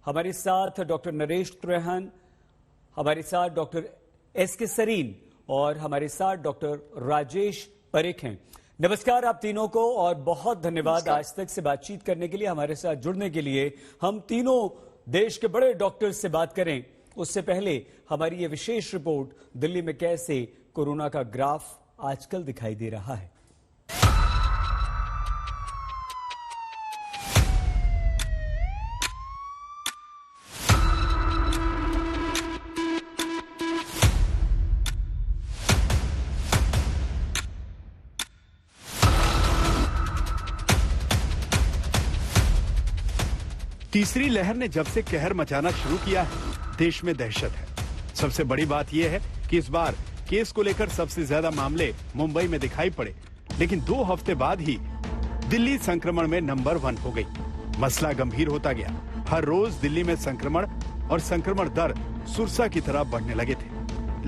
हमारे साथ डॉक्टर नरेश त्रेहन, हमारे साथ डॉक्टर एसके सरीन और हमारे साथ डॉक्टर राजेश परेख हैं। नमस्कार आप तीनों को और बहुत धन्यवाद आज तक से बातचीत करने के लिए, हमारे साथ जुड़ने के लिए। हम तीनों देश के बड़े डॉक्टर्स से बात करें उससे पहले हमारी ये विशेष रिपोर्ट दिल्ली में कैसे कोरोना का ग्राफ आजकल दिखाई दे रहा है। तीसरी लहर ने जब से कहर मचाना शुरू किया है, देश में दहशत है। सबसे बड़ी बात यह है कि इस बार केस को लेकर सबसे ज्यादा मामले मुंबई में दिखाई पड़े, लेकिन 2 हफ्ते बाद ही दिल्ली संक्रमण में नंबर 1 हो गई। मसला गंभीर होता गया। हर रोज दिल्ली में संक्रमण और संक्रमण दर सुरसा की तरह बढ़ने लगे थे,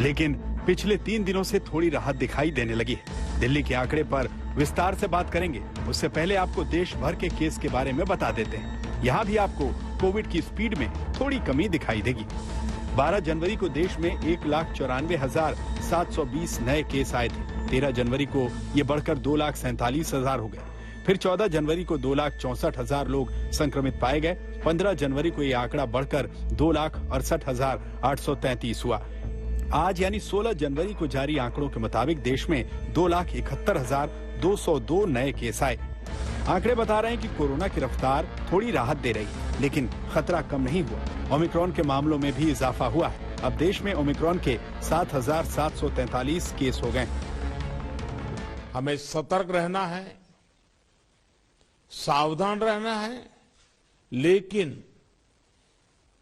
लेकिन पिछले 3 दिनों से थोड़ी राहत दिखाई देने लगी है। दिल्ली के आंकड़े पर विस्तार से बात करेंगे, उससे पहले आपको देश भर के केस के बारे में बता देते हैं। यहाँ भी आपको कोविड की स्पीड में थोड़ी कमी दिखाई देगी। 12 जनवरी को देश में 1,94,720 नए केस आए थे। 13 जनवरी को ये बढ़कर 2,47,000 हो गए। फिर 14 जनवरी को 2,64,000 लोग संक्रमित पाए गए। 15 जनवरी को ये आंकड़ा बढ़कर 2,68,833 हुआ। आज यानी 16 जनवरी को जारी आंकड़ों के मुताबिक देश में 2,71,202 नए केस आए। आंकड़े बता रहे हैं कि कोरोना की रफ्तार थोड़ी राहत दे रही है, लेकिन खतरा कम नहीं हुआ। ओमिक्रॉन के मामलों में भी इजाफा हुआ है। अब देश में ओमिक्रॉन के 7,743 केस हो गए। हमें सतर्क रहना है, सावधान रहना है, लेकिन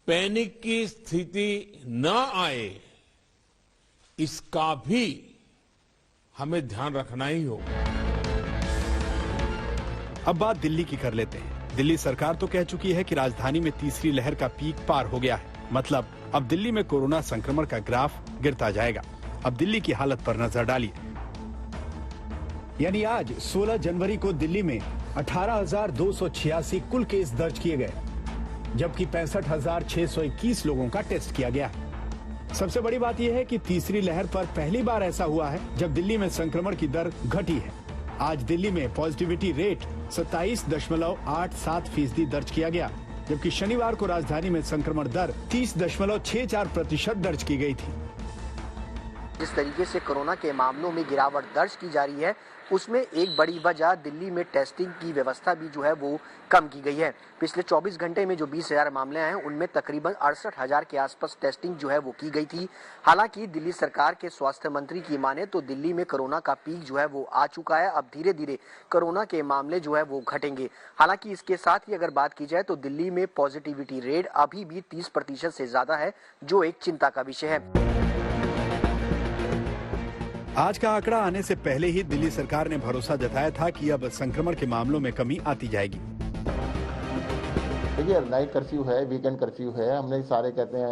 पैनिक की स्थिति न आए इसका भी हमें ध्यान रखना ही होगा। अब बात दिल्ली की कर लेते हैं। दिल्ली सरकार तो कह चुकी है कि राजधानी में तीसरी लहर का पीक पार हो गया है। मतलब अब दिल्ली में कोरोना संक्रमण का ग्राफ गिरता जाएगा। अब दिल्ली की हालत पर नजर डालिए। यानी आज 16 जनवरी को दिल्ली में 18,286 कुल केस दर्ज किए गए, जबकि 65,621 लोगों का टेस्ट किया गया। सबसे बड़ी बात यह है कि तीसरी लहर पर पहली बार ऐसा हुआ है जब दिल्ली में संक्रमण की दर घटी है। आज दिल्ली में पॉजिटिविटी रेट 27.87% दर्ज किया गया, जबकि शनिवार को राजधानी में संक्रमण दर 30.64% दर्ज की गई थी। जिस तरीके से कोरोना के मामलों में गिरावट दर्ज की जा रही है, उसमें एक बड़ी वजह दिल्ली में टेस्टिंग की व्यवस्था भी जो है वो कम की गई है। पिछले 24 घंटे में जो 20,000 मामले आए हैं, उनमें तकरीबन 68,000 के आसपास टेस्टिंग जो है वो की गई थी। हालांकि दिल्ली सरकार के स्वास्थ्य मंत्री की माने तो दिल्ली में कोरोना का पीक जो है वो आ चुका है। अब धीरे धीरे कोरोना के मामले जो है वो घटेंगे। हालांकि इसके साथ ही अगर बात की जाए तो दिल्ली में पॉजिटिविटी रेट अभी भी 30% से ज्यादा है, जो एक चिंता का विषय है। आज का आंकड़ा आने से पहले ही दिल्ली सरकार ने भरोसा जताया था कि अब संक्रमण के मामलों में कमी आती जाएगी। देखिए, नाइट कर्फ्यू है, वीकेंड कर्फ्यू है, हमने सारे कहते हैं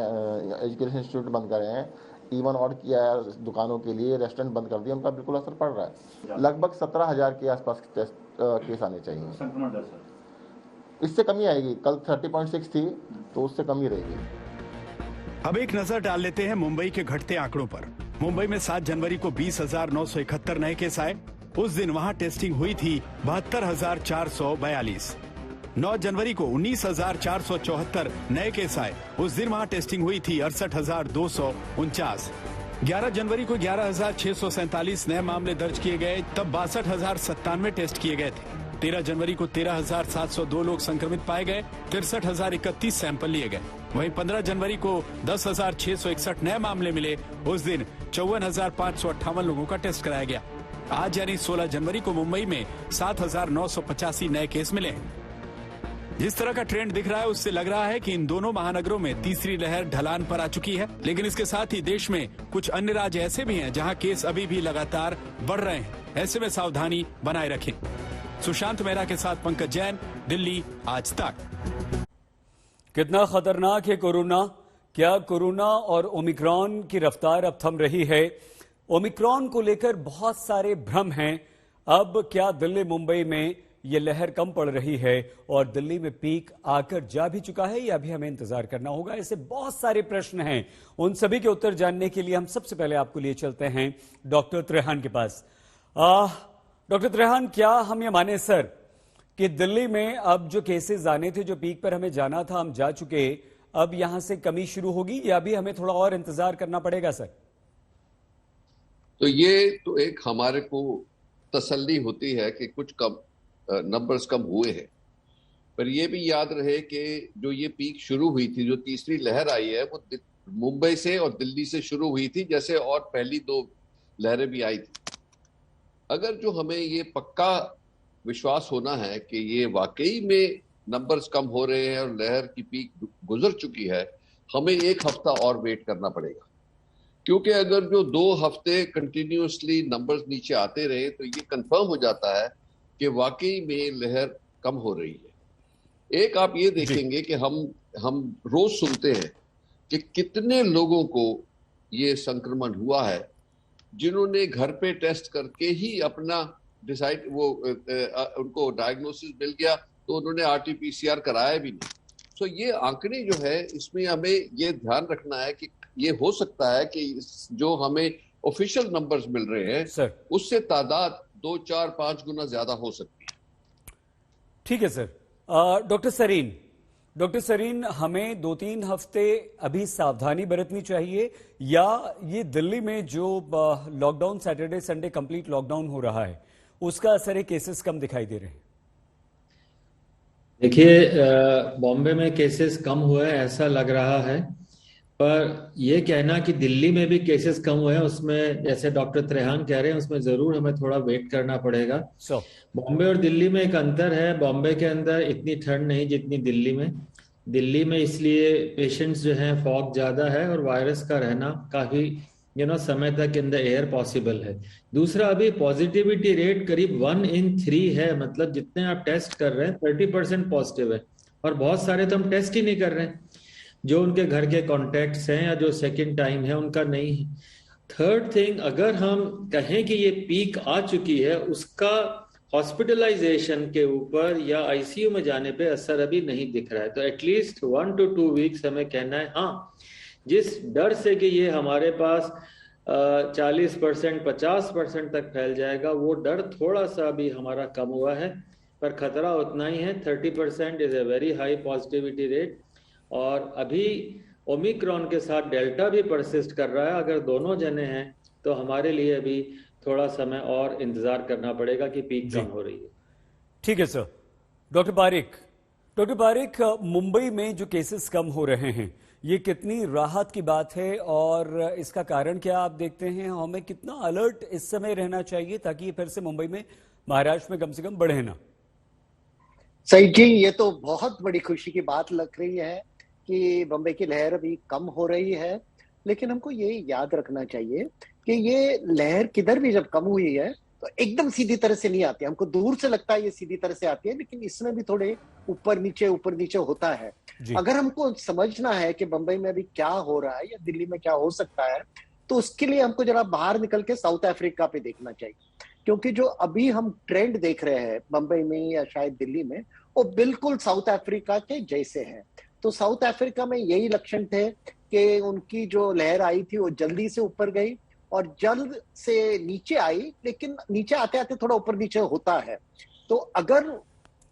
एजुकेशन इंस्टीट्यूट बंद करे हैं, इवन और किया है, दुकानों के लिए रेस्टोरेंट बंद कर दिए, उनका बिल्कुल असर पड़ रहा है। लगभग 17,000 के आसपास केस आने चाहिए। इससे कमी आएगी। कल 30.6 थी तो उससे कमी रहेगी। अब एक नजर डाल लेते हैं मुंबई के घटते आंकड़ों पर। मुंबई में 7 जनवरी को 20,971 नए केस आए। उस दिन वहां टेस्टिंग हुई थी 72,442। 9 जनवरी को 19,474 नए केस आए। उस दिन वहां टेस्टिंग हुई थी 68,249। 11 जनवरी को 11,647 नए मामले दर्ज किए गए, तब 62,097 टेस्ट किए गए थे। 13 जनवरी को 13,702 लोग संक्रमित पाए गए, 63,031 सैंपल लिए गए। वहीं 15 जनवरी को 10,661 नए मामले मिले। उस दिन 54,558 लोगों का टेस्ट कराया गया। आज यानी 16 जनवरी को मुंबई में 7,985 नए केस मिले हैं। जिस तरह का ट्रेंड दिख रहा है, उससे लग रहा है कि इन दोनों महानगरों में तीसरी लहर ढलान पर आ चुकी है। लेकिन इसके साथ ही देश में कुछ अन्य राज्य ऐसे भी हैं जहां केस अभी भी लगातार बढ़ रहे हैं। ऐसे में सावधानी बनाए रखें। सुशांत मेहरा के साथ पंकज जैन, दिल्ली आज तक। कितना खतरनाक है कोरोना। क्या कोरोना और ओमिक्रॉन की रफ्तार अब थम रही है? ओमिक्रॉन को लेकर बहुत सारे भ्रम हैं। अब क्या दिल्ली मुंबई में ये लहर कम पड़ रही है और दिल्ली में पीक आकर जा भी चुका है या अभी हमें इंतजार करना होगा? ऐसे बहुत सारे प्रश्न हैं। उन सभी के उत्तर जानने के लिए हम सबसे पहले आपको लिए चलते हैं डॉक्टर त्रेहान के पास। डॉक्टर त्रेहान, क्या हम ये माने सर कि दिल्ली में अब जो केसेस आने थे, जो पीक पर हमें जाना था, हम जा चुके, अब यहां से कमी शुरू होगी या अभी हमें थोड़ा और इंतजार करना पड़ेगा सर? तो ये तो एक हमारे को तसल्ली होती है कि कुछ कम नंबर्स कम हुए हैं, पर यह भी याद रहे कि जो ये पीक शुरू हुई थी, जो तीसरी लहर आई है, वो मुंबई से और दिल्ली से शुरू हुई थी, जैसे और पहली दो लहरें भी आई थी। अगर जो हमें ये पक्का विश्वास होना है कि ये वाकई में नंबर्स कम हो रहे हैं और लहर की पीक गुजर चुकी है, हमें एक हफ्ता और वेट करना पड़ेगा। क्योंकि अगर जो 2 हफ्ते कंटिन्यूसली नंबर्स नीचे आते रहे तो ये कंफर्म हो जाता है कि वाकई में लहर कम हो रही है। एक आप ये देखेंगे कि हम रोज सुनते हैं कि कितने लोगों को ये संक्रमण हुआ है जिन्होंने घर पे टेस्ट करके ही अपना डिसाइड उनको डायग्नोसिस मिल गया तो उन्होंने आरटी-पीसीआर कराया भी नहीं। तो ये आंकड़े जो है, इसमें हमें ये ध्यान रखना है कि ये हो सकता है कि जो हमें ऑफिशियल नंबर्स मिल रहे हैं सर, उससे तादाद 2, 4, 5 गुना ज्यादा हो सकती है। ठीक है सर। डॉक्टर सरीन, हमें 2-3 हफ्ते अभी सावधानी बरतनी चाहिए या ये दिल्ली में जो lockdown, Saturday Sunday complete lockdown हो रहा है, उसका असर है, केसेस कम दिखाई दे रहे हैं? देखिए, बॉम्बे में केसेस कम हुए ऐसा लग रहा है, पर यह कहना कि दिल्ली में भी केसेस कम हुए हैं, उसमें जैसे डॉक्टर त्रेहान कह रहे हैं, उसमें जरूर हमें थोड़ा वेट करना पड़ेगा। बॉम्बे और दिल्ली में एक अंतर है। बॉम्बे के अंदर इतनी ठंड नहीं जितनी दिल्ली में। दिल्ली में इसलिए पेशेंट्स जो हैं, फॉग ज्यादा है और वायरस का रहना काफी समय तक इन द एयर पॉसिबल है। दूसरा, अभी पॉजिटिविटी रेट करीब 1 in 3 है, मतलब जितने आप टेस्ट कर रहे हैं 30% पॉजिटिव है, और बहुत सारे तो हम टेस्ट ही नहीं कर रहे हैं, जो उनके घर के कॉन्टैक्ट्स हैं या जो सेकंड टाइम है उनका नहीं है। थर्ड थिंग, अगर हम कहें कि ये पीक आ चुकी है, उसका हॉस्पिटलाइजेशन के ऊपर या आईसीयू में जाने पे असर अभी नहीं दिख रहा है। तो एटलीस्ट 1 to 2 वीक्स हमें कहना है। हाँ, जिस डर से कि ये हमारे पास 40% 50% तक फैल जाएगा, वो डर थोड़ा सा अभी हमारा कम हुआ है, पर खतरा उतना ही है। 30% is a very high positivity rate, और अभी ओमिक्रॉन के साथ डेल्टा भी परसिस्ट कर रहा है। अगर दोनों जने हैं तो हमारे लिए अभी थोड़ा समय और इंतजार करना पड़ेगा कि पीक कम हो रही है। ठीक है सर। डॉक्टर पारिक, मुंबई में जो केसेस कम हो रहे हैं, ये कितनी राहत की बात है और इसका कारण क्या आप देखते हैं? हमें कितना अलर्ट इस समय रहना चाहिए ताकि ये फिर से मुंबई में, महाराष्ट्र में कम से कम बढ़े ना? सही जी, ये तो बहुत बड़ी खुशी की बात लग रही है कि बम्बई की लहर अभी कम हो रही है, लेकिन हमको ये याद रखना चाहिए कि ये लहर किधर भी जब कम हुई है तो एकदम सीधी तरह से नहीं आती। हमको दूर से लगता है ये सीधी तरह से आती है, लेकिन इसमें भी थोड़े ऊपर नीचे होता है। अगर हमको समझना है कि बम्बई में अभी क्या हो रहा है या दिल्ली में क्या हो सकता है, तो उसके लिए हमको जरा बाहर निकल के साउथ अफ्रीका पे देखना चाहिए, क्योंकि जो अभी हम ट्रेंड देख रहे हैं बम्बई में या शायद दिल्ली में, वो बिल्कुल साउथ अफ्रीका के जैसे हैं। तो साउथ अफ्रीका में यही लक्षण थे कि उनकी जो लहर आई थी वो जल्दी से ऊपर गई और जल्द से नीचे आई, लेकिन नीचे आते आते थोड़ा ऊपर नीचे होता है। तो अगर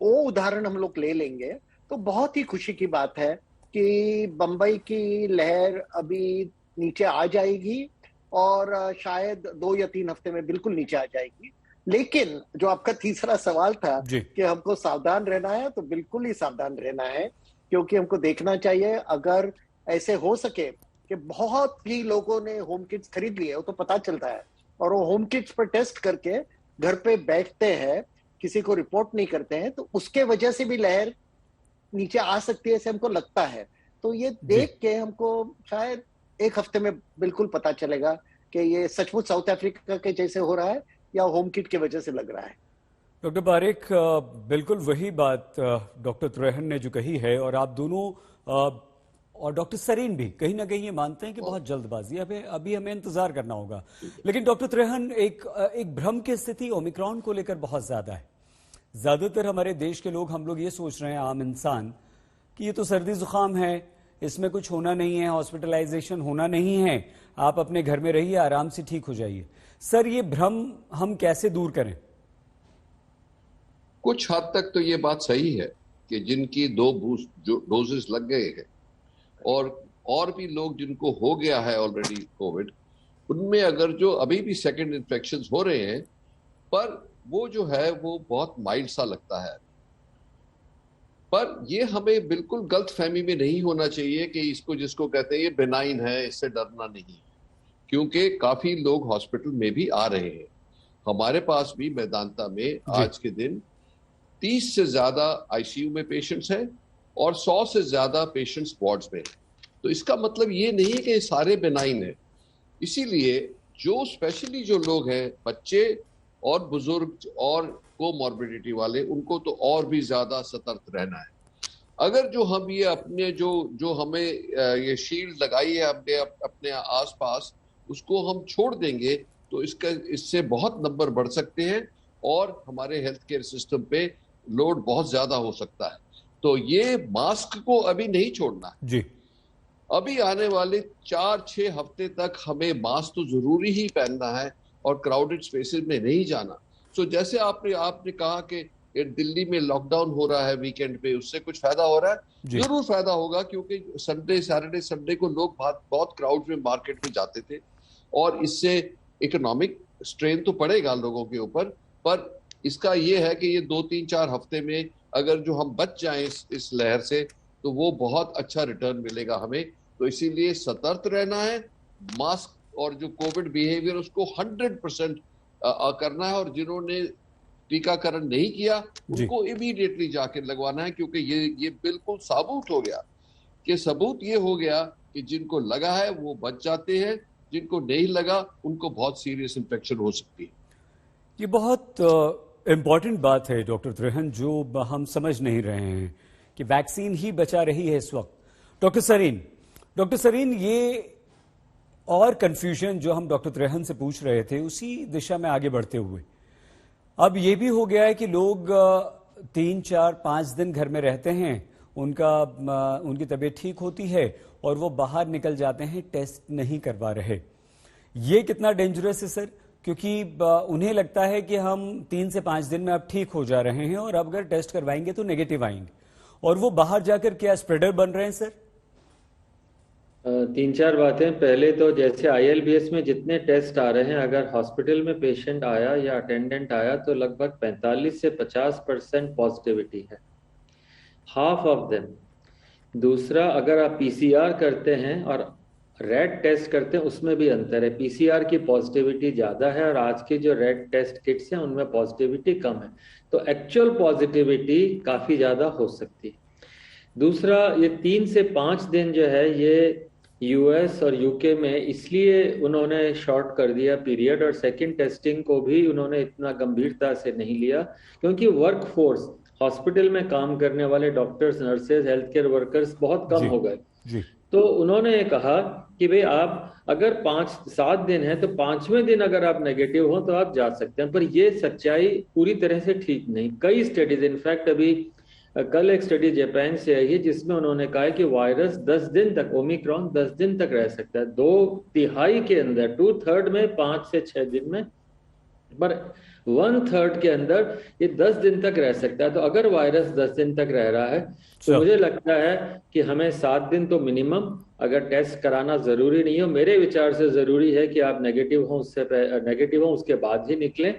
वो उदाहरण हम लोग ले लेंगे तो बहुत ही खुशी की बात है कि बम्बई की लहर अभी नीचे आ जाएगी और शायद 2 या 3 हफ्ते में बिल्कुल नीचे आ जाएगी। लेकिन जो आपका तीसरा सवाल था कि हमको सावधान रहना है, तो बिल्कुल ही सावधान रहना है, क्योंकि हमको देखना चाहिए अगर ऐसे हो सके कि बहुत ही लोगों ने होम किट्स खरीद लिए, वो तो पता चलता है, और वो होम किट्स पर टेस्ट करके घर पे बैठते हैं, किसी को रिपोर्ट नहीं करते हैं, तो उसके वजह से भी लहर नीचे आ सकती है, ऐसे हमको लगता है। तो ये देख के हमको शायद 1 हफ्ते में बिल्कुल पता चलेगा कि ये सचमुच साउथ अफ्रीका के जैसे हो रहा है या होम किट की वजह से लग रहा है। डॉक्टर पारिक, बिल्कुल वही बात डॉक्टर त्रेहन ने जो कही है, और आप दोनों और डॉक्टर सरीन भी कहीं ना कहीं ये मानते हैं कि बहुत जल्दबाजी है, अभी हमें इंतजार करना होगा। लेकिन डॉक्टर त्रेहन, एक भ्रम की स्थिति ओमिक्रॉन को लेकर बहुत ज्यादा है। ज्यादातर हमारे देश के लोग, हम लोग ये सोच रहे हैं, आम इंसान, कि ये तो सर्दी जुकाम है, इसमें कुछ होना नहीं है, हॉस्पिटलाइजेशन होना नहीं है, आप अपने घर में रहिए, आराम से ठीक हो जाइए। सर, ये भ्रम हम कैसे दूर करें? कुछ हद तक तो ये बात सही है कि जिनकी 2 डोजेस लग गए हैं और भी लोग जिनको हो गया है ऑलरेडी कोविड, उनमें अगर जो अभी भी सेकंड इन्फेक्शंस हो रहे हैं, पर वो जो है वो बहुत माइल्ड सा लगता है। पर ये हमें बिल्कुल गलत फहमी में नहीं होना चाहिए कि इसको, जिसको कहते हैं ये बेनाइन है, इससे डरना नहीं, क्योंकि काफी लोग हॉस्पिटल में भी आ रहे हैं। हमारे पास भी मेदांता में आज के दिन 30 से ज्यादा आईसीयू में पेशेंट्स हैं और 100 से ज्यादा पेशेंट्स वार्ड्स में। तो इसका मतलब ये नहीं है कि सारे बेनाइन है। इसीलिए जो स्पेशली जो लोग हैं, बच्चे और बुजुर्ग और कोमॉर्बिडिटी वाले, उनको तो और भी ज्यादा सतर्क रहना है। अगर जो हम ये अपने जो हमें ये शील्ड लगाई है हमने अपने आसपास, उसको हम छोड़ देंगे तो इससे बहुत नंबर बढ़ सकते हैं और हमारे हेल्थ केयर सिस्टम पे लोड बहुत ज्यादा हो सकता है। तो ये मास्क को अभी नहीं छोड़ना है जी। अभी आने वाले 4-6 हफ्ते तक हमें मास्क तो जरूरी ही पहनना है और क्राउडेड स्पेसेस में नहीं जाना। तो जैसे आपने कहा कि दिल्ली में लॉकडाउन हो रहा है वीकेंड पे, उससे कुछ फायदा हो रहा है? जरूर फायदा होगा, क्योंकि सैटरडे संडे को लोग बहुत क्राउड में मार्केट में जाते थे और इससे इकोनॉमिक स्ट्रेन तो पड़ेगा लोगों के ऊपर। पर इसका ये है कि ये 2-3-4 हफ्ते में अगर जो हम बच जाएं इस लहर से, तो वो बहुत अच्छा रिटर्न मिलेगा हमें। तो इसीलिए सतर्क रहना है, मास्क और जो कोविड बिहेवियर उसको 100% करना है, और जिन्होंने टीकाकरण नहीं किया उनको इमीडिएटली जाके लगवाना है, क्योंकि ये बिल्कुल सबूत ये हो गया कि जिनको लगा है वो बच जाते हैं, जिनको नहीं लगा उनको बहुत सीरियस इंफेक्शन हो सकती है। ये बहुत इंपॉर्टेंट बात है डॉक्टर त्रेहन, जो हम समझ नहीं रहे हैं कि वैक्सीन ही बचा रही है इस वक्त। डॉक्टर सरीन, ये और कंफ्यूजन जो हम डॉक्टर त्रेहन से पूछ रहे थे, उसी दिशा में आगे बढ़ते हुए अब ये भी हो गया है कि लोग 3-4-5 दिन घर में रहते हैं, उनकी तबीयत ठीक होती है और वो बाहर निकल जाते हैं, टेस्ट नहीं करवा रहे। ये कितना डेंजरस है सर? क्योंकि उन्हें लगता है कि हम 3 से 5 दिन में अब ठीक हो जा रहे हैं और अब अगर टेस्ट करवाएंगे तो नेगेटिव आएंगे, और वो बाहर जाकर क्या स्प्रेडर बन रहे हैं सर? 3-4 बातें। पहले तो जैसे ILBS में जितने टेस्ट आ रहे हैं, अगर हॉस्पिटल में पेशेंट आया या अटेंडेंट आया तो लगभग 45 से 50% पॉजिटिविटी है, हाफ ऑफ देम। दूसरा, अगर आप PCR करते हैं और रैट टेस्ट करते हैं, उसमें भी अंतर है। PCR की पॉजिटिविटी ज़्यादा है और आज की जो रैट टेस्ट किट्स हैं उनमें पॉजिटिविटी कम है, तो एक्चुअल पॉजिटिविटी काफ़ी ज़्यादा हो सकती है। दूसरा, ये 3 से 5 दिन जो है, ये US और UK में इसलिए उन्होंने शॉर्ट कर दिया पीरियड, और सेकंड टेस्टिंग को भी उन्होंने इतना गंभीरता से नहीं लिया, क्योंकि वर्क फोर्स, हॉस्पिटल में काम करने वाले doctors, nurses, health care workers बहुत कम हो गए। तो उन्होंने कहा कि भाई आप अगर 5-7 दिन है तो 5वें दिन अगर आप नेगेटिव हो तो आप जा सकते हैं। पर ये सच्चाई पूरी तरह से ठीक नहीं। कई स्टडीज, इनफैक्ट अभी कल एक स्टडी जापान से आई है जिसमें उन्होंने कहा है कि वायरस 10 दिन तक, ओमिक्रॉन 10 दिन तक रह सकता है, 2/3 के अंदर, 2/3 में 5 से 6 दिन में, पर 1/3 के अंदर ये 10 दिन तक रह सकता है। तो अगर वायरस 10 दिन तक रह रहा है तो मुझे लगता है कि हमें 7 दिन तो मिनिमम अगर टेस्ट कराना जरूरी नहीं हो, मेरे विचार से जरूरी है कि आप नेगेटिव हो उसके बाद ही निकलें।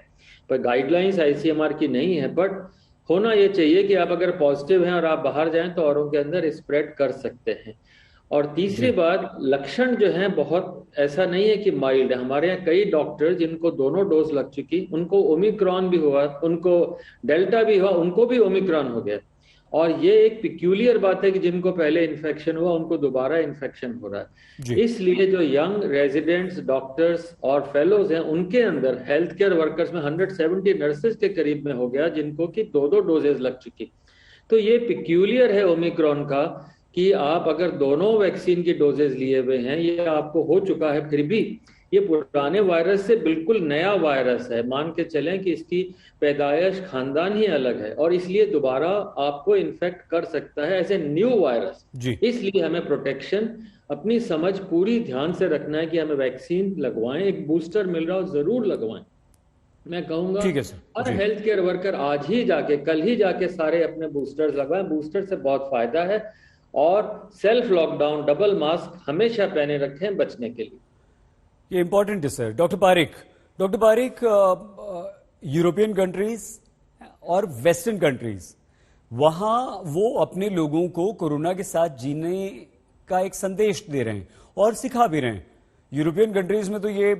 पर गाइडलाइंस ICMR की नहीं है, बट होना ये चाहिए कि आप अगर पॉजिटिव हैं और आप बाहर जाएं तो औरों के अंदर स्प्रेड कर सकते हैं। और तीसरी बात, लक्षण जो है बहुत ऐसा नहीं है कि माइल्ड है। हमारे यहाँ कई डॉक्टर जिनको दोनों डोज लग चुकी, उनको ओमिक्रॉन भी हुआ, उनको डेल्टा भी हुआ, उनको भी ओमिक्रॉन हो गया। और ये एक पिक्यूलियर बात है कि जिनको पहले इन्फेक्शन हुआ उनको दोबारा इन्फेक्शन हो रहा है। इसलिए जो यंग रेजिडेंट्स, डॉक्टर्स और फेलोज हैं, उनके अंदर हेल्थ केयर वर्कर्स में 170 नर्सेज के करीब में हो गया जिनको कि 2 डोजेज लग चुकी। तो ये पिक्यूलियर है ओमिक्रॉन का कि आप अगर दोनों वैक्सीन की डोजेज लिए हुए हैं, ये आपको हो चुका है, फिर भी ये पुराने वायरस से बिल्कुल नया वायरस है। मान के चलें कि इसकी पैदाइश खानदान ही अलग है और इसलिए दोबारा आपको इन्फेक्ट कर सकता है एज ए न्यू वायरस। इसलिए हमें प्रोटेक्शन अपनी समझ पूरी ध्यान से रखना है कि हमें वैक्सीन लगवाएं, एक बूस्टर मिल रहा हो जरूर लगवाएं। मैं कहूंगा हर हेल्थ केयर वर्कर आज ही जाके, कल ही जाके सारे अपने बूस्टर्स लगवाएं। बूस्टर से बहुत फायदा है और सेल्फ लॉकडाउन, डबल मास्क हमेशा पहने रखें बचने के लिए। ये इंपॉर्टेंट है sir. Doctor Parikh, European countries और वेस्टर्न कंट्रीज, वहां वो अपने लोगों को कोरोना के साथ जीने का एक संदेश दे रहे हैं और सिखा भी रहे हैं। यूरोपियन कंट्रीज में तो ये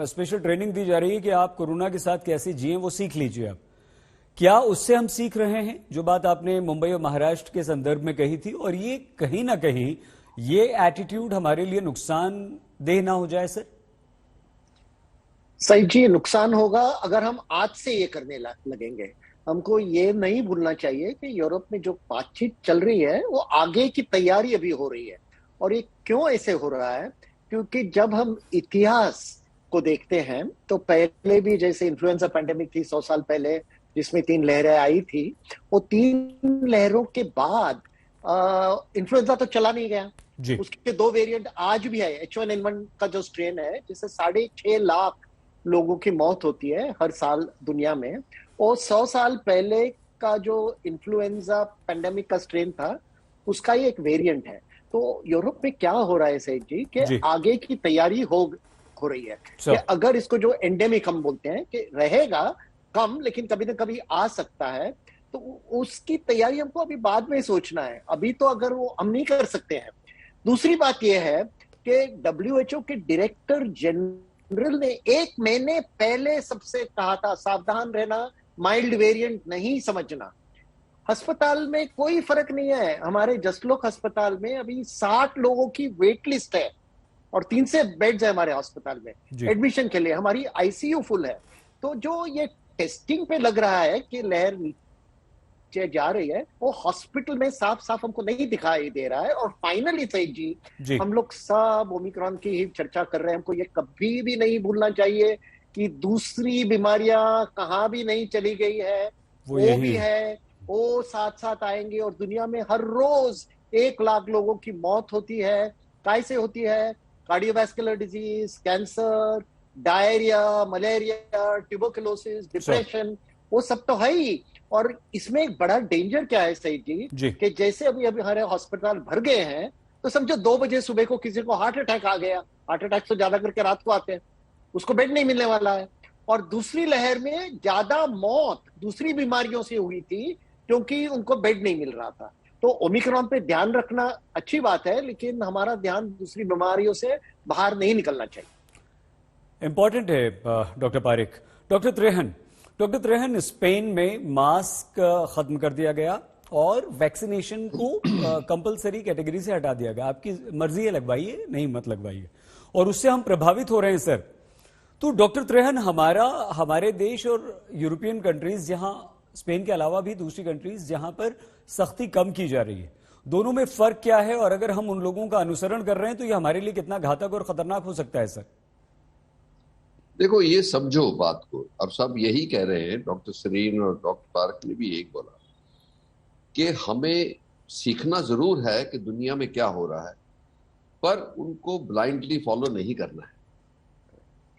स्पेशल ट्रेनिंग दी जा रही है कि आप कोरोना के साथ कैसे जिए वो सीख लीजिए आप। क्या उससे हम सीख रहे हैं, जो बात आपने मुंबई और महाराष्ट्र के संदर्भ में कही थी, और ये कहीं ना कहीं ये एटीट्यूड हमारे लिए नुकसानदेह ना हो जाए सर? सही जी, नुकसान होगा अगर हम आज से ये करने लगेंगे। हमको ये नहीं भूलना चाहिए कि यूरोप में जो बातचीत चल रही है वो आगे की तैयारी अभी हो रही है। और ये क्यों ऐसे हो रहा है? क्योंकि जब हम इतिहास को देखते हैं तो पहले भी जैसे इन्फ्लुएंजा पैंडेमिक थी 100 साल पहले, जिसमें 3 लहरें आई थी, वो 3 लहरों के बाद इन्फ्लुएंजा तो चला नहीं गया। उसके 2 वेरिएंट आज भी है। H1N1 का जो स्ट्रेन है जिससे 6.5 लाख लोगों की मौत होती है हर साल दुनिया में, और 100 साल पहले का जो इन्फ्लुएंजा पैंडेमिक का स्ट्रेन था उसका ही एक वेरिएंट है। तो यूरोप में क्या हो रहा है सैयद जी कि आगे की तैयारी हो रही है कि अगर इसको जो एंडेमिक हम बोलते हैं कि रहेगा कम लेकिन कभी ना कभी आ सकता है, तो उसकी तैयारी हमको अभी बाद में सोचना है। अभी तो अगर वो हम नहीं कर सकते हैं। दूसरी बात यह है कि WHO के डायरेक्टर जनरल ने 1 महीने पहले सबसे कहा था सावधान रहना, माइल्ड वेरिएंट नहीं समझना। अस्पताल में कोई फर्क नहीं है। हमारे जसलोक अस्पताल में अभी 60 लोगों की वेट लिस्ट है और 300 बेड्स है हमारे अस्पताल में एडमिशन के लिए। हमारी आईसीयू फुल है। तो जो ये टेस्टिंग पे लग रहा है कि लहर नीचे जा रही है, वो हॉस्पिटल में साफ साफ हमको नहीं दिखाई दे रहा है। और फाइनली सैयद जी, हम लोग सब ओमिक्रॉन की ही चर्चा कर रहे हैं। हमको ये कभी भी नहीं भूलना चाहिए कि दूसरी बीमारियां कहाँ भी नहीं चली गई है, वो भी है, वो साथ साथ आएंगे। और दुनिया में हर रोज 1 लाख लोगों की मौत होती है। कैसे होती है? Cardiovascular disease, cancer, diarrhoea, malaria, tuberculosis, depression, वो सब तो है ही। और इसमें एक बड़ा डेंजर क्या है सैयद जी कि जैसे अभी हमारे हॉस्पिटल भर गए हैं, तो समझो 2 बजे सुबह को किसी को हार्ट अटैक आ गया। हार्ट अटैक तो ज्यादा करके रात को आते हैं, उसको बेड नहीं मिलने वाला है। और दूसरी लहर में ज्यादा मौत दूसरी बीमारियों से हुई थी क्योंकि उनको बेड नहीं मिल रहा था। तो ओमिक्रॉन पे ध्यान रखना अच्छी बात है, लेकिन हमारा ध्यान दूसरी बीमारियों से बाहर नहीं निकलना चाहिए। इंपॉर्टेंट है doctor Parikh. Doctor Trehan, Spain में मास्क खत्म कर दिया गया और वैक्सीनेशन को कंपलसरी कैटेगरी से हटा दिया गया। आपकी मर्जी है, लगवाइए, नहीं मत लगवाइए, और उससे हम प्रभावित हो रहे हैं सर। तो डॉक्टर त्रेहन, हमारे देश और यूरोपियन कंट्रीज, जहां स्पेन के अलावा भी दूसरी कंट्रीज जहां पर सख्ती कम की जा रही है, दोनों में फर्क क्या है? और अगर हम उन लोगों का अनुसरण कर रहे हैं तो ये हमारे लिए कितना घातक और खतरनाक हो सकता है सर? देखो, ये समझो बात को। अब सब यही कह रहे हैं, डॉक्टर सरीन और डॉक्टर पार्क ने भी एक बोला कि हमें सीखना जरूर है कि दुनिया में क्या हो रहा है, पर उनको ब्लाइंडली फॉलो नहीं करना है।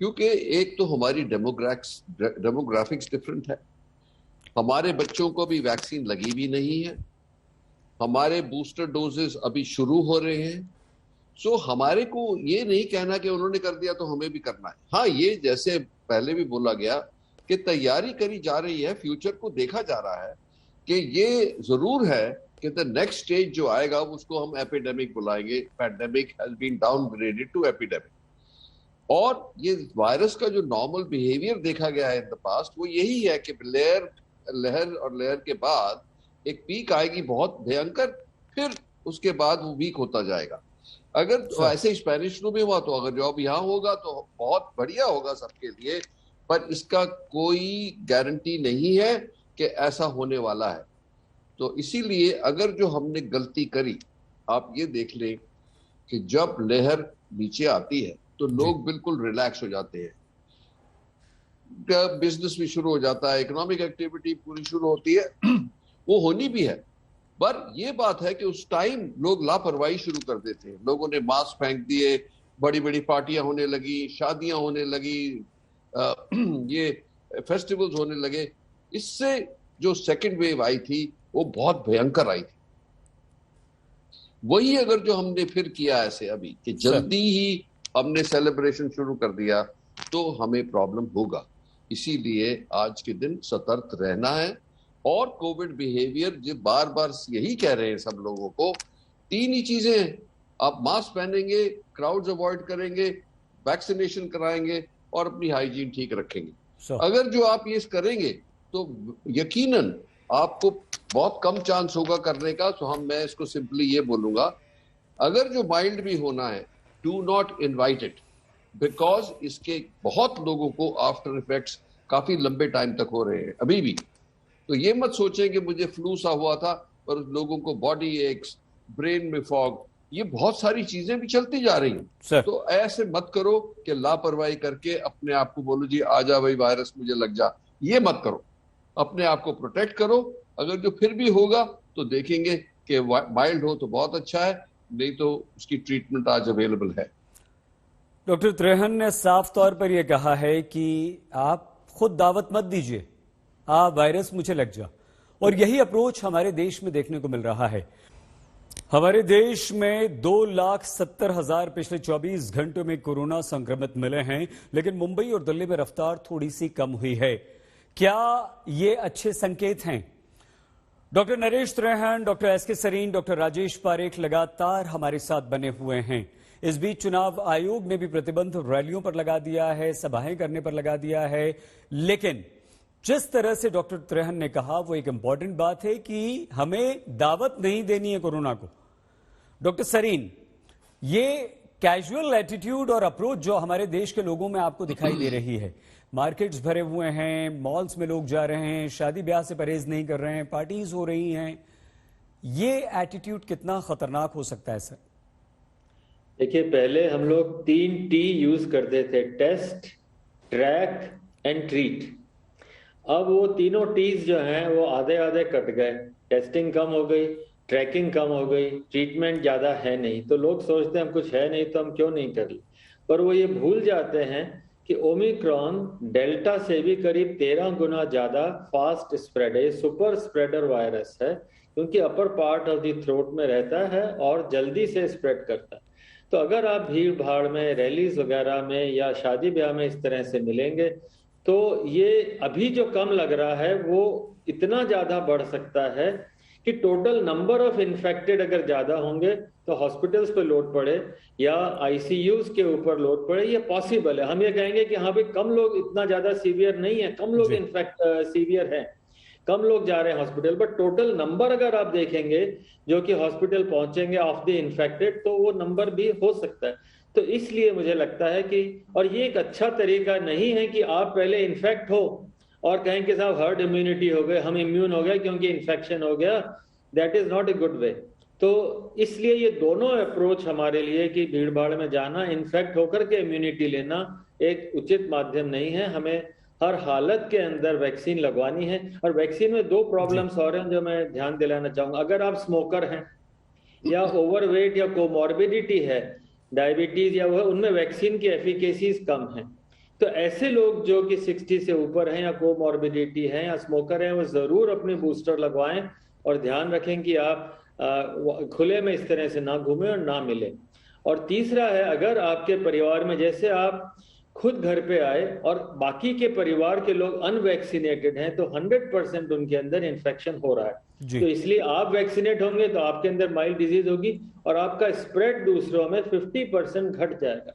क्योंकि एक तो हमारी डेमोग्राफिक्स डिफरेंट है। हमारे बच्चों को भी वैक्सीन लगी भी नहीं है, हमारे बूस्टर डोजेस अभी शुरू हो रहे हैं। सो हमारे को ये नहीं कहना कि उन्होंने कर दिया तो हमें भी करना है। हाँ, ये जैसे पहले भी बोला गया कि तैयारी करी जा रही है, फ्यूचर को देखा जा रहा है कि ये जरूर है कि द नेक्स्ट स्टेज जो आएगा उसको हम एपिडेमिक बुलाएंगे। Pandemic has been downgraded to epidemic. और ये वायरस का जो नॉर्मल बिहेवियर देखा गया है इन द पास्ट, वो यही है कि लहर के बाद एक पीक आएगी बहुत भयंकर, फिर उसके बाद वो वीक होता जाएगा। अगर तो ऐसे स्पेनिश फ्लू में हुआ तो अगर जॉब यहाँ होगा तो बहुत बढ़िया होगा सबके लिए, पर इसका कोई गारंटी नहीं है कि ऐसा होने वाला है। तो इसीलिए अगर जो हमने गलती करी, आप ये देख लें कि जब लहर नीचे आती है तो लोग बिल्कुल रिलैक्स हो जाते हैं, बिजनेस भी शुरू हो जाता है, इकोनॉमिक एक्टिविटी पूरी शुरू होती है, वो होनी भी है। पर ये बात है कि उस टाइम लोग लापरवाही शुरू कर देते हैं, लोगों ने मास्क फेंक दिए, बड़ी बड़ी पार्टियां होने लगी, शादियां होने लगी, ये फेस्टिवल्स होने लगे। इससे जो सेकंड वेव आई थी वो बहुत भयंकर आई थी। वही अगर जो हमने फिर किया ऐसे अभी कि जल्दी ही हमने सेलिब्रेशन शुरू कर दिया तो हमें प्रॉब्लम होगा। इसीलिए आज के दिन सतर्क रहना है। और कोविड बिहेवियर जो बार बार यही कह रहे हैं सब लोगों को, 3 ही चीजें हैं, आप मास्क पहनेंगे, क्राउड्स अवॉइड करेंगे, वैक्सीनेशन कराएंगे और अपनी हाइजीन ठीक रखेंगे। अगर जो आप ये करेंगे तो यकीनन आपको बहुत कम चांस होगा करने का। तो मैं इसको सिंपली ये बोलूंगा, अगर जो माइल्ड भी होना है, do not invite it, because इसके बहुत लोगों को आफ्टर इफेक्ट्स काफी लंबे टाइम तक हो रहे हैं अभी भी। तो ये मत सोचें कि मुझे फ्लू सा हुआ था, पर लोगों को बॉडी एक्स, ब्रेन में फॉग, ये बहुत सारी चीजें भी चलती जा रही हैं। तो ऐसे मत करो कि लापरवाही करके अपने आप को बोलो जी आ जा भाई वायरस मुझे लग जा, ये मत करो। अपने आप को प्रोटेक्ट करो। अगर जो फिर भी होगा तो देखेंगे कि माइल्ड हो तो बहुत अच्छा है, नहीं तो उसकी ट्रीटमेंट आज अवेलेबल है। डॉक्टर त्रेहन ने साफ तौर पर यह कहा है कि आप खुद दावत मत दीजिए, आप वायरस मुझे लग जा, और यही अप्रोच हमारे देश में देखने को मिल रहा है। हमारे देश में 2,70,000 पिछले 24 घंटों में कोरोना संक्रमित मिले हैं, लेकिन मुंबई और दिल्ली में रफ्तार थोड़ी सी कम हुई है। क्या ये अच्छे संकेत हैं? Doctor Naresh Trehan, doctor SK Sarin, doctor Rajesh Parekh लगातार हमारे साथ बने हुए हैं। इस बीच चुनाव आयोग ने भी प्रतिबंध रैलियों पर लगा दिया है, सभाएं करने पर लगा दिया है, लेकिन जिस तरह से डॉक्टर त्रेहन ने कहा वो एक इंपॉर्टेंट बात है कि हमें दावत नहीं देनी है कोरोना को। डॉक्टर सरीन, ये कैजुअल एटीट्यूड और अप्रोच जो हमारे देश के लोगों में आपको दिखाई दे रही है, मार्केट्स भरे हुए हैं, मॉल्स में लोग जा रहे हैं, शादी ब्याह से परहेज नहीं कर रहे हैं, पार्टीज हो रही हैं, ये एटीट्यूड कितना खतरनाक हो सकता है सर? देखिए, पहले हम लोग 3 T यूज करते थे, टेस्ट, ट्रैक एंड ट्रीट। अब वो तीनों टीज जो हैं वो आधे आधे कट गए। टेस्टिंग कम हो गई, ट्रैकिंग कम हो गई, ट्रीटमेंट ज्यादा है नहीं। तो लोग सोचते हैं हम कुछ है नहीं तो हम क्यों नहीं कर ले, पर वो ये भूल जाते हैं कि ओमिक्रॉन डेल्टा से भी करीब 13 गुना ज्यादा फास्ट स्प्रेड है, सुपर स्प्रेडर वायरस है, क्योंकि upper part of the throat में रहता है और जल्दी से स्प्रेड करता है। तो अगर आप भीड़ भाड़ में, रैलीज वगैरह में या शादी ब्याह में इस तरह से मिलेंगे तो ये अभी जो कम लग रहा है वो इतना ज्यादा बढ़ सकता है कि टोटल नंबर ऑफ इन्फेक्टेड अगर ज्यादा होंगे तो हॉस्पिटल्स पे लोड पड़े या आईसीयूज के ऊपर लोड पड़े, ये पॉसिबल है। हम ये कहेंगे कि हाँ भाई कम लोग इतना ज्यादा सीवियर नहीं है, कम लोग इनफैक्ट सीवियर हैं, कम लोग जा रहे हैं हॉस्पिटल, बट टोटल नंबर अगर आप देखेंगे जो कि हॉस्पिटल पहुंचेंगे ऑफ द इन्फेक्टेड, तो वो नंबर भी हो सकता है। तो इसलिए मुझे लगता है कि, और ये एक अच्छा तरीका नहीं है कि आप पहले इन्फेक्ट हो और कहें कि साहब हर्ड इम्यूनिटी हो गए, हम इम्यून हो गए क्योंकि इन्फेक्शन हो गया, that is not a good way. तो इसलिए ये दोनों अप्रोच हमारे लिए कि भीड़ भाड़ में जाना, इन्फेक्ट होकर के इम्यूनिटी लेना एक उचित माध्यम नहीं है। हमें हर हालत के अंदर वैक्सीन लगवानी है। और वैक्सीन में 2 प्रॉब्लम्स और हैं जो मैं ध्यान दिलाना चाहूंगा। अगर आप स्मोकर हैं या ओवरवेट या कोमॉर्बिडिटी है, डायबिटीज या वह, उनमें वैक्सीन की एफिकेसीज कम है। तो ऐसे लोग जो कि 60 से ऊपर हैं या कोमॉर्बिडिटी है या स्मोकर हैं, वो जरूर अपने बूस्टर लगवाएं और ध्यान रखें कि आप खुले में इस तरह से ना घूमें और ना मिलें। और तीसरा है, अगर आपके परिवार में, जैसे आप खुद घर पे आए और बाकी के परिवार के लोग अनवैक्सीनेटेड हैं, तो 100% उनके अंदर इन्फेक्शन हो रहा है। तो इसलिए आप वैक्सीनेट होंगे तो आपके अंदर माइल्ड डिजीज होगी और आपका स्प्रेड दूसरों में 50% घट जाएगा।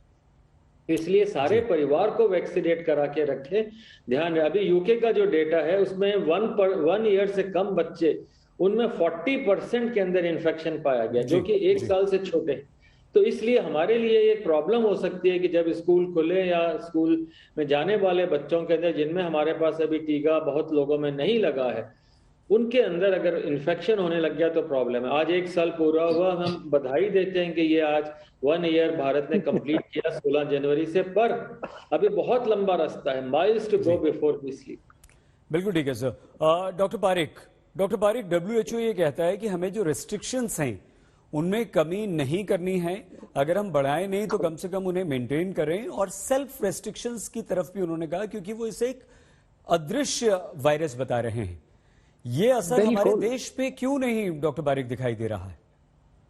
इसलिए सारे परिवार को वैक्सीनेट करा के रखें। ध्यान रहे, अभी यूके का जो डेटा है उसमें 1 ईयर से कम बच्चे, उनमें 40% के अंदर इन्फेक्शन पाया गया, जो कि 1 साल से छोटे हैं। तो इसलिए हमारे लिए एक प्रॉब्लम हो सकती है कि जब स्कूल खुले या स्कूल में जाने वाले बच्चों के अंदर जिनमें हमारे पास अभी टीका बहुत लोगों में नहीं लगा है, उनके अंदर अगर इन्फेक्शन होने लग गया तो प्रॉब्लम है। आज 1 साल पूरा हुआ, हम बधाई देते हैं कि ये आज 1 ईयर भारत ने कंप्लीट किया 16 जनवरी से, पर अभी बहुत लंबा रास्ता है, miles to go before we sleep. बिल्कुल ठीक है सर। डॉक्टर पारिक, WHO ये कहता है कि हमें जो रिस्ट्रिक्शंस हैं उनमें कमी नहीं करनी है, अगर हम बढ़ाएं नहीं तो कम से कम उन्हें मेंटेन करें, और सेल्फ रेस्ट्रिक्शंस की तरफ भी उन्होंने कहा, क्योंकि वो इसे एक अदृश्य वायरस बता रहे हैं। ये असर हमारे देश पे क्यों नहीं डॉक्टर पारिक दिखाई दे रहा है?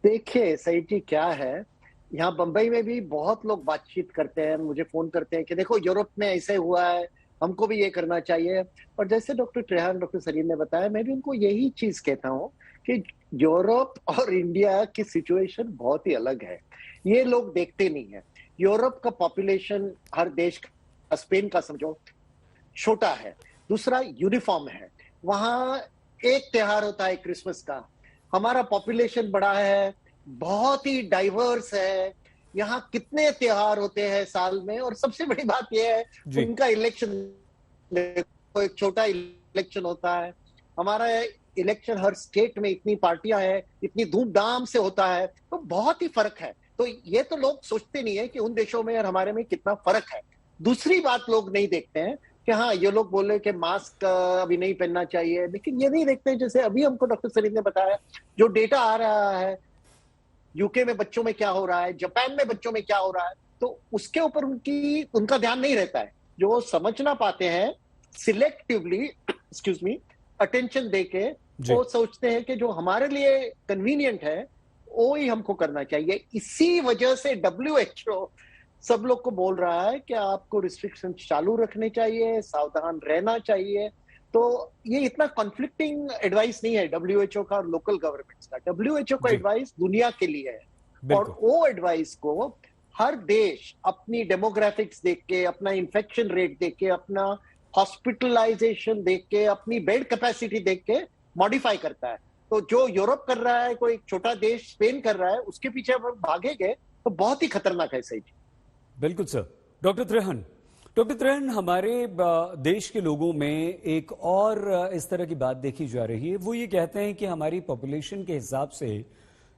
देखिए सही जी क्या है, यहाँ बंबई में भी बहुत लोग बातचीत करते हैं, मुझे फोन करते हैं कि देखो यूरोप में ऐसे हुआ है, हमको भी ये करना चाहिए। और जैसे डॉक्टर त्रेहान, डॉक्टर सरीन ने बताया, मैं भी उनको यही चीज कहता हूँ कि यूरोप और इंडिया की सिचुएशन बहुत ही अलग है। ये लोग देखते नहीं है। यूरोप का पॉपुलेशन हर देश का, स्पेन का समझो, छोटा है, दूसरा यूनिफॉर्म है, वहां एक त्योहार होता है क्रिसमस का। हमारा पॉपुलेशन बड़ा है, बहुत ही डाइवर्स है, यहाँ कितने त्योहार होते हैं साल में, और सबसे बड़ी बात यह है उनका इलेक्शन, एक छोटा इलेक्शन होता है। हमारा इलेक्शन हर स्टेट में इतनी पार्टियां हैं, इतनी धूमधाम से होता है, तो बहुत ही फर्क है। तो ये तो लोग सोचते नहीं है कि उन देशों में और हमारे में कितना फर्क है। दूसरी बात लोग नहीं देखते हैं कि हाँ, ये लोग बोले कि मास्क अभी नहीं पहनना चाहिए, लेकिन ये नहीं देखते, जैसे अभी हमको डॉक्टर सरीन ने बताया, जो डेटा आ रहा है यूके में बच्चों में क्या हो रहा है, जापान में बच्चों में क्या हो रहा है, तो उसके ऊपर उनका ध्यान नहीं रहता है। जो वो समझना पाते हैं सिलेक्टिवली, एक्सक्यूज मी, अटेंशन देके, वो सोचते हैं कि जो हमारे लिए कन्वीनियंट है वो ही हमको करना चाहिए। इसी वजह से WHO सब लोग को बोल रहा है कि आपको रिस्ट्रिक्शन चालू रखने चाहिए, सावधान रहना चाहिए। तो ये इतना कॉन्फ्लिक्टिंग एडवाइस नहीं है WHO का और लोकल गवर्नमेंट्स का। WHO का एडवाइस दुनिया के लिए है, और वो एडवाइस को हर देश अपनी डेमोग्राफिक्स देख के, अपना इन्फेक्शन रेट देख के, अपना हॉस्पिटलाइजेशन देख के, अपनी बेड कैपेसिटी देख के मॉडिफाई करता है। तो जो यूरोप कर रहा है, कोई छोटा देश स्पेन कर रहा है, उसके पीछे हम भागेंगे तो बहुत ही खतरनाक है। सही जी, बिल्कुल सर। डॉक्टर त्रेहन, हमारे देश के लोगों में एक और इस तरह की बात देखी जा रही है। वो ये कहते हैं कि हमारी पॉपुलेशन के हिसाब से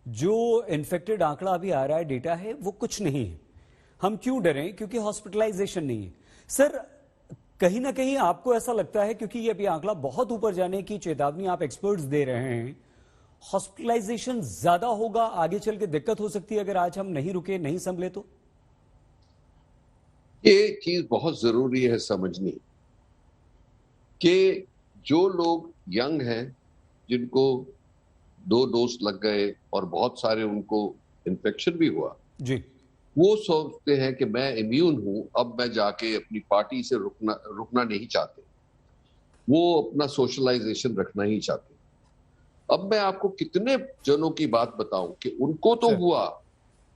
जो इन्फेक्टेड आंकड़ा अभी आ रहा है, डेटा है, वो कुछ नहीं है। हम क्यों डरें? क्योंकि हॉस्पिटलाइजेशन नहीं है। सर, कहीं ना कहीं आपको ऐसा लगता है, क्योंकि ये अभी आंकड़ा बहुत ऊपर जाने की चेतावनी आप एक्सपर्ट्स दे रहे हैं, हॉस्पिटलाइजेशन ज्यादा होगा, आगे चल के दिक्कत हो सकती है अगर आज हम नहीं रुके, नहीं संभले तो? ये चीज बहुत जरूरी है समझनी कि जो लोग यंग हैं, जिनको 2 डोज लग गए और बहुत सारे उनको इन्फेक्शन भी हुआ जी, वो सोचते हैं कि मैं इम्यून हूं, अब मैं जाके अपनी पार्टी से रुकना नहीं चाहते, वो अपना सोशलाइजेशन रखना ही चाहते। अब मैं आपको कितने जनों की बात बताऊं कि उनको तो हुआ,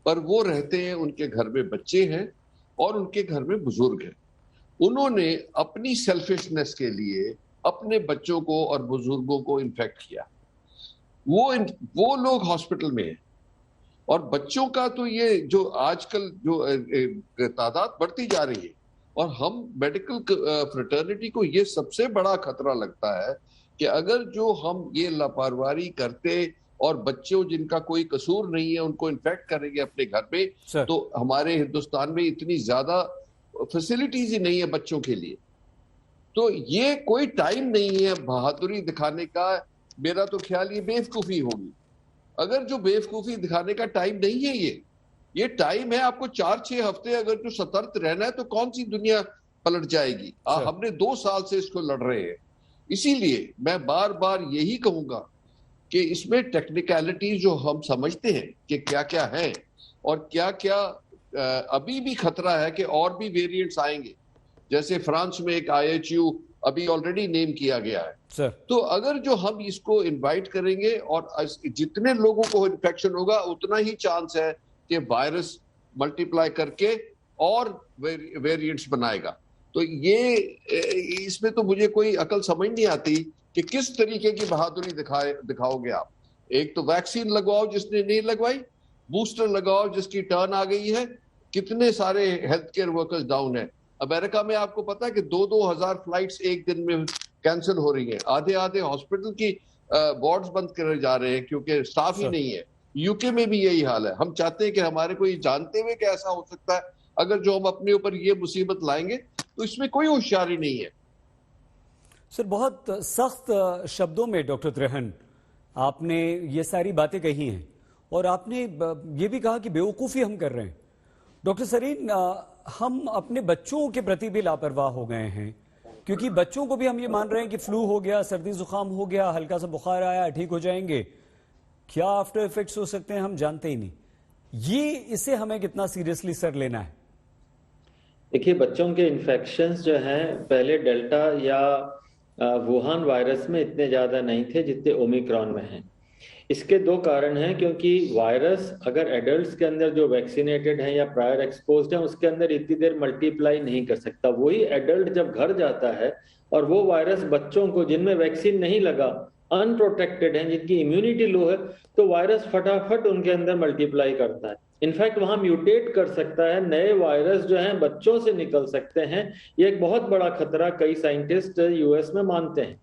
पर वो रहते हैं, उनके घर में बच्चे हैं और उनके घर में बुजुर्ग हैं। उन्होंने अपनी सेल्फिशनेस के लिए अपने बच्चों को और बुजुर्गों को इन्फेक्ट किया। वो लोग हॉस्पिटल में हैं, और बच्चों का तो ये जो आजकल जो तादाद बढ़ती जा रही है, और हम मेडिकल फ्रेटर्निटी को ये सबसे बड़ा खतरा लगता है कि अगर जो हम ये लापरवाही करते और बच्चों जिनका कोई कसूर नहीं है उनको इन्फेक्ट करेंगे अपने घर पे, तो हमारे हिंदुस्तान में इतनी ज्यादा फैसिलिटीज ही नहीं है बच्चों के लिए। तो ये कोई टाइम नहीं है बहादुरी दिखाने का। मेरा तो ख्याल ये बेवकूफी होगी। अगर जो बेवकूफी दिखाने का टाइम नहीं है, ये टाइम है आपको 4-6 हफ्ते अगर जो सतर्क रहना है, तो कौन सी दुनिया पलट जाएगी। हमने 2 साल से इसको लड़ रहे हैं। इसीलिए मैं बार बार यही कहूंगा कि इसमें टेक्निकलिटी जो हम समझते हैं कि क्या क्या है और क्या क्या अभी भी खतरा है कि और भी वेरिएंट्स आएंगे। जैसे फ्रांस में एक IHU अभी ऑलरेडी नेम किया गया है सर। तो अगर जो हम इसको इनवाइट करेंगे और जितने लोगों को इन्फेक्शन होगा, उतना ही चांस है कि वायरस मल्टीप्लाई करके और वेरिएंट्स बनाएगा। तो ये इसमें तो मुझे कोई अकल समझ नहीं आती कि किस तरीके की बहादुरी दिखाओगे आप। एक तो वैक्सीन लगवाओ जिसने नहीं लगवाई, बूस्टर लगाओ जिसकी टर्न आ गई है, कितने सारे हेल्थ केयर वर्कर्स डाउन है। अमेरिका में आपको पता है कि 2-2 हजार फ्लाइट्स एक दिन में कैंसिल हो रही हैं, आधे आधे हॉस्पिटल की वार्ड्स बंद करे जा रहे हैं क्योंकि स्टाफ ही नहीं है। यूके में भी यही हाल है। हम चाहते हैं कि हमारे को ये जानते हुए कि ऐसा हो सकता है, अगर जो हम अपने ऊपर ये मुसीबत लाएंगे तो इसमें कोई होशियारी नहीं है। सर, बहुत सख्त शब्दों में डॉक्टर त्रेहन आपने ये सारी बातें कही हैं और आपने ये भी कहा कि बेवकूफ़ी हम कर रहे हैं। डॉक्टर सरीन, हम अपने बच्चों के प्रति भी लापरवाह हो गए हैं, क्योंकि बच्चों को भी हम ये मान रहे हैं कि फ्लू हो गया, सर्दी जुकाम हो गया, हल्का सा बुखार आया, ठीक हो जाएंगे। क्या आफ्टर इफेक्ट्स हो सकते हैं हम जानते ही नहीं। ये इसे हमें कितना सीरियसली सर लेना है? देखिए, बच्चों के इन्फेक्शंस जो हैं पहले डेल्टा या वुहान वायरस में इतने ज्यादा नहीं थे जितने ओमिक्रॉन में हैं। इसके दो कारण हैं, क्योंकि वायरस अगर एडल्ट्स के अंदर जो वैक्सीनेटेड हैं या प्रायर एक्सपोज्ड हैं उसके अंदर इतनी देर मल्टीप्लाई नहीं कर सकता। वही एडल्ट जब घर जाता है और वो वायरस बच्चों को जिनमें वैक्सीन नहीं लगा, अनप्रोटेक्टेड हैं, जिनकी इम्यूनिटी लो है, तो वायरस फटाफट उनके अंदर मल्टीप्लाई करता है। इनफैक्ट वहां म्यूटेट कर सकता है, नए वायरस जो हैं बच्चों से निकल सकते हैं। ये एक बहुत बड़ा खतरा कई साइंटिस्ट यूएस में मानते हैं।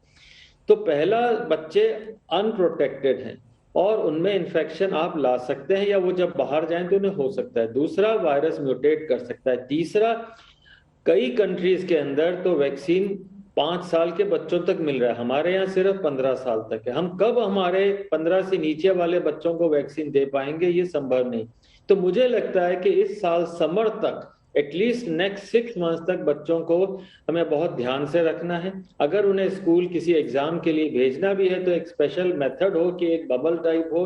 तो पहला, बच्चे अनप्रोटेक्टेड हैं और उनमें इन्फेक्शन आप ला सकते हैं, या वो जब बाहर जाएं तो उन्हें हो सकता है। दूसरा, वायरस म्यूटेट कर सकता है। तीसरा, कई कंट्रीज के अंदर तो वैक्सीन 5 साल के बच्चों तक मिल रहा है, हमारे यहाँ सिर्फ 15 साल तक है। हम कब हमारे 15 से नीचे वाले बच्चों को वैक्सीन दे पाएंगे, ये संभव नहीं। तो मुझे लगता है कि इस साल समर तक, एटलीस्ट नेक्स्ट 6 मंथ्स तक बच्चों को हमें बहुत ध्यान से रखना है। अगर उन्हें स्कूल किसी एग्जाम के लिए भेजना भी है तो एक स्पेशल मेथड हो कि एक बबल टाइप हो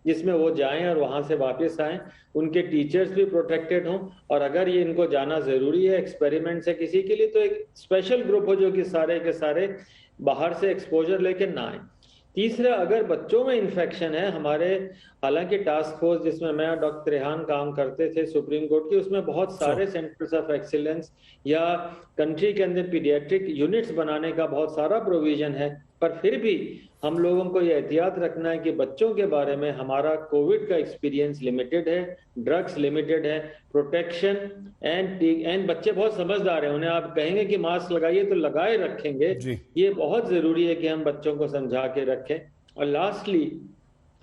जिसमें वो जाएं और वहां से वापस आएं, उनके टीचर्स भी प्रोटेक्टेड हों। और अगर ये इनको जाना जरूरी है एक्सपेरिमेंट से किसी के लिए, तो एक स्पेशल ग्रुप हो जो कि सारे के सारे बाहर से एक्सपोजर लेके ना आए। तीसरा, अगर बच्चों में इन्फेक्शन है, हमारे हालांकि टास्क फोर्स जिसमें मैं और डॉक्टर रेहान काम करते थे सुप्रीम कोर्ट की, उसमें बहुत सारे सेंटर्स ऑफ एक्सीलेंस या कंट्री के अंदर पीडियाट्रिक यूनिट्स बनाने का बहुत सारा प्रोविजन है। पर फिर भी हम लोगों को ये एहतियात रखना है कि बच्चों के बारे में हमारा कोविड का एक्सपीरियंस लिमिटेड है, ड्रग्स लिमिटेड है, प्रोटेक्शन एंड बच्चे बहुत समझदार हैं। उन्हें आप कहेंगे कि मास्क लगाइए तो लगाए रखेंगे। ये बहुत जरूरी है कि हम बच्चों को समझा के रखें। और लास्टली,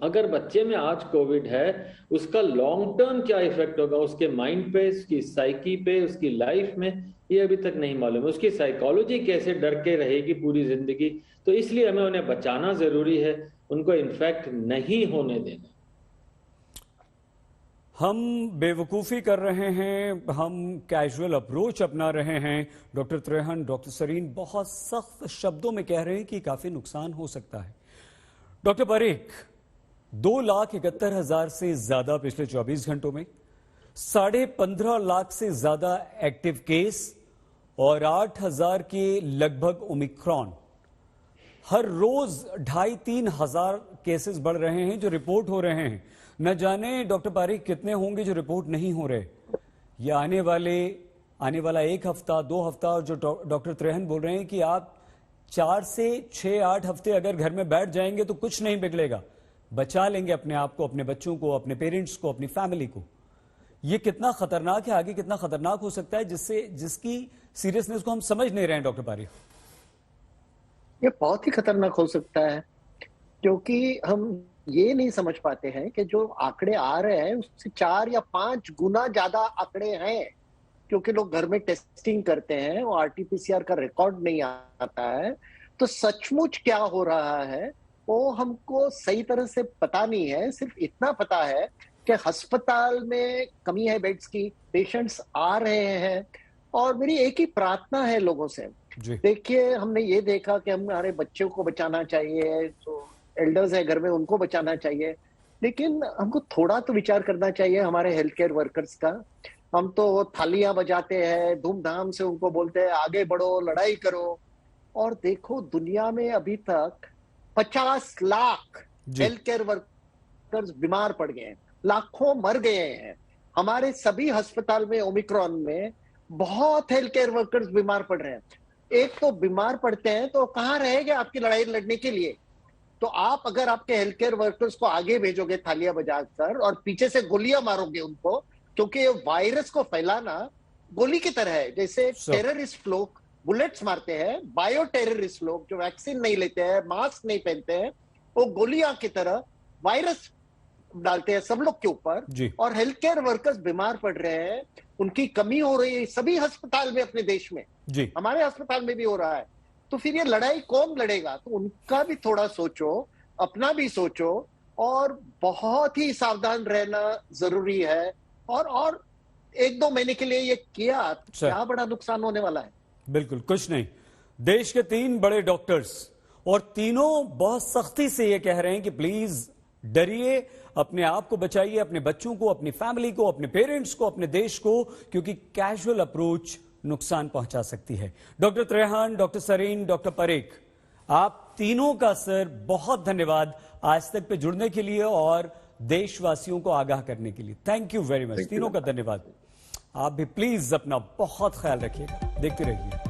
अगर बच्चे में आज कोविड है, उसका लॉन्ग टर्म क्या इफेक्ट होगा उसके माइंड पे, उसकी साइकी पे, उसकी लाइफ में, ये अभी तक नहीं मालूम है। उसकी साइकोलॉजी कैसे डर के रहेगी पूरी जिंदगी। तो इसलिए हमें उन्हें बचाना जरूरी है, उनको इन्फेक्ट नहीं होने देना। हम बेवकूफ़ी कर रहे हैं, हम कैजुअल अप्रोच अपना रहे हैं। डॉक्टर त्रेहन, डॉक्टर सरीन बहुत सख्त शब्दों में कह रहे हैं कि काफ़ी नुकसान हो सकता है। डॉक्टर परीख, 2,71,000 से ज़्यादा पिछले 24 घंटों में, 15.5 लाख से ज़्यादा एक्टिव केस और 8,000 के लगभग ओमिक्रॉन। हर रोज 2,500-3 हजार केसेस बढ़ रहे हैं जो रिपोर्ट हो रहे हैं। न जाने डॉक्टर पारीक कितने होंगे जो रिपोर्ट नहीं हो रहे। ये आने वाला 1 हफ्ता 2 हफ्ता, और जो डॉक्टर त्रेहन बोल रहे हैं कि आप 4 से 6-8 हफ्ते अगर घर में बैठ जाएंगे तो कुछ नहीं बिगड़ेगा, बचा लेंगे अपने आप को, अपने बच्चों को, अपने पेरेंट्स को, अपनी फैमिली को। ये कितना खतरनाक है, आगे कितना खतरनाक हो सकता है, जिसकी सीरियसनेस को हम समझ नहीं रहे हैं डॉक्टर पारीक। ये बहुत ही खतरनाक हो सकता है, क्योंकि हम ये नहीं समझ पाते हैं कि जो आंकड़े आ रहे हैं उससे 4 या 5 गुना ज्यादा आंकड़े हैं, क्योंकि लोग घर में टेस्टिंग करते हैं और आरटीपीसीआर का रिकॉर्ड नहीं आता है। तो सचमुच क्या हो रहा है वो हमको सही तरह से पता नहीं है। सिर्फ इतना पता है कि अस्पताल में कमी है बेड्स की, पेशेंट्स आ रहे हैं। और मेरी एक ही प्रार्थना है लोगों से, देखिए हमने ये देखा कि हमारे बच्चों को बचाना चाहिए, जो एल्डर्स है घर में उनको बचाना चाहिए, लेकिन हमको थोड़ा तो विचार करना चाहिए हमारे हेल्थ केयर वर्कर्स का। हम तो थालियां बजाते हैं, धूमधाम से उनको बोलते हैं आगे बढ़ो, लड़ाई करो, और देखो दुनिया में अभी तक 50 लाख हेल्थ केयर वर्कर्स बीमार पड़ गए हैं, लाखों मर गए हैं। हमारे सभी अस्पताल में ओमिक्रॉन में बहुत हेल्थ केयर वर्कर्स बीमार पड़ रहे हैं। एक तो बीमार पड़ते हैं तो कहाँ रहेंगे आपकी लड़ाई लड़ने के लिए। तो आप अगर आपके हेल्थ केयर वर्कर्स को आगे भेजोगे थालियां बजाकर और पीछे से गोलियां मारोगे उनको, क्योंकि वायरस को फैलाना गोली की तरह है, जैसे टेररिस्ट लोग बुलेट्स मारते हैं, बायो टेररिस्ट लोग जो वैक्सीन नहीं लेते हैं, मास्क नहीं पहनते हैं, वो गोलियां की तरह वायरस डालते हैं सब लोग के ऊपर, और हेल्थ केयर वर्कर्स बीमार पड़ रहे हैं, उनकी कमी हो रही है सभी अस्पताल में अपने देश में, हमारे अस्पताल में भी हो रहा है। तो फिर ये लड़ाई कौन लड़ेगा? तो उनका भी थोड़ा सोचो, अपना भी सोचो, और बहुत ही सावधान रहना जरूरी है। और 1-2 महीने के लिए ये किया, क्या बड़ा नुकसान होने वाला है? बिल्कुल कुछ नहीं। देश के 3 बड़े डॉक्टर्स, और तीनों बहुत सख्ती से ये कह रहे हैं कि प्लीज डरिए, अपने आप को बचाइए, अपने बच्चों को, अपनी फैमिली को, अपने पेरेंट्स को, अपने देश को, क्योंकि कैजुअल अप्रोच नुकसान पहुंचा सकती है। Doctor Trehan, doctor Sarin, doctor Parekh, आप तीनों का सर बहुत धन्यवाद आज तक पे जुड़ने के लिए और देशवासियों को आगाह करने के लिए। थैंक यू वेरी मच, तीनों का धन्यवाद। आप भी प्लीज अपना बहुत ख्याल रखिएगा, देखते रहिए।